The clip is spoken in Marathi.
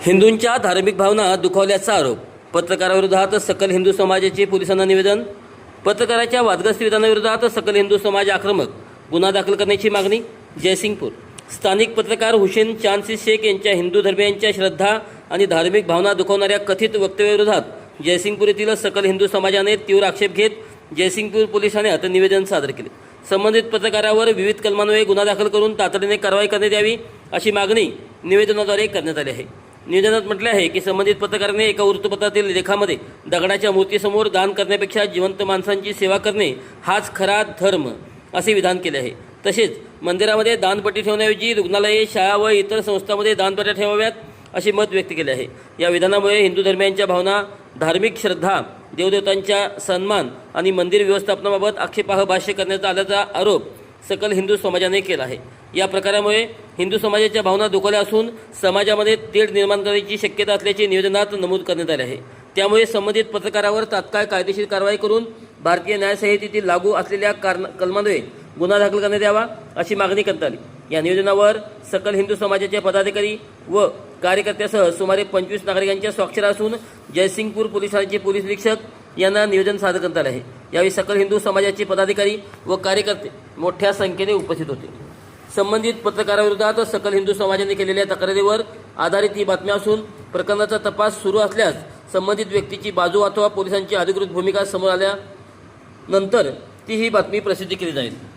हिंदूंच्या धार्मिक भावना दुखावल्याचा आरोप. पत्रकाराविरोधात सकल हिंदू समाजाचे पोलिसांना निवेदन. पत्रकाराच्या वादग्रस्त विधानाविरोधात सकल हिंदू समाज आक्रमक. गुन्हा दाखल करण्याची मागणी. जयसिंगपूर. स्थानिक पत्रकार हुसेन चांदसी शेख यांच्या हिंदू धर्मियांच्या श्रद्धा आणि धार्मिक भावना दुखावणाऱ्या कथित वक्तव्याविरोधात जयसिंगपूर येथील सकल हिंदू समाजाने तीव्र आक्षेप घेत जयसिंगपूर पोलीस ठाण्यात निवेदन सादर केले. संबंधित पत्रकारावर विविध कलमान्वये गुन्हा दाखल करून तातडीने कारवाई करण्यात यावी अशी मागणी निवेदनाद्वारे करण्यात आली आहे. निवेदनात म्हटले आहे की संबंधित पत्रकाराने एका वृत्तपत्रातील लेखामध्ये दगडाच्या मूर्तीसमोर दान करण्यापेक्षा जिवंत माणसांची सेवा करणे हाच खरा धर्म असे विधान केले आहे. तसेच मंदिरामध्ये दानपेटी ठेवण्याऐवजी रुग्णालये, शाळा व इतर संस्थांमध्ये दानपेट्या ठेवाव्यात असे मत व्यक्त केले आहे. या विधानामुळे हिंदू धर्मियांच्या भावना, धार्मिक श्रद्धा, देवदेवतांच्या सन्मान आणि मंदिर व्यवस्थापनाबाबत आक्षेपार्ह भाष्य करण्यात आल्याचा आरोप सकल हिंदू समाजाने केला आहे. या प्रकारामुळे हिंदू समाजाच्या भावना दुखावल्या असून समाजामध्ये तेढ निर्माण करण्याची शक्यता असल्याचे निवेदनात नमूद करण्यात आले आहे. त्यामुळे संबंधित पत्रकारावर तात्काळ कायदेशीर कारवाई करून भारतीय न्याय संहितेतील लागू असलेल्या कलमान्वये गुन्हा दाखल करण्यात यावा अशी मागणी करण्यात आली. या निवेदनावर सकल हिंदू समाजाचे पदाधिकारी व कार्यकर्त्यासह सुमारे 25 नागरिकांच्या स्वाक्षऱ्या असून जयसिंगपूर पोलीस ठाण्याचे पोलीस निरीक्षक यांना निवेदन सादर करण्यात आले आहे. यावेळी सकल हिंदू समाजाचे पदाधिकारी व कार्यकर्ते मोठ्या संख्येने उपस्थित होते. संबंधित पत्रकाराविरोधात सकल हिंदू समाजाने केलेल्या तक्रारीवर आधारित ही बातमी असून प्रकरणाचा तपास सुरू असल्यास संबंधित व्यक्तीची बाजू अथवा पोलिसांची अधिकृत भूमिका समोर आल्यानंतर ती ही बातमी प्रसिद्ध केली जाईल.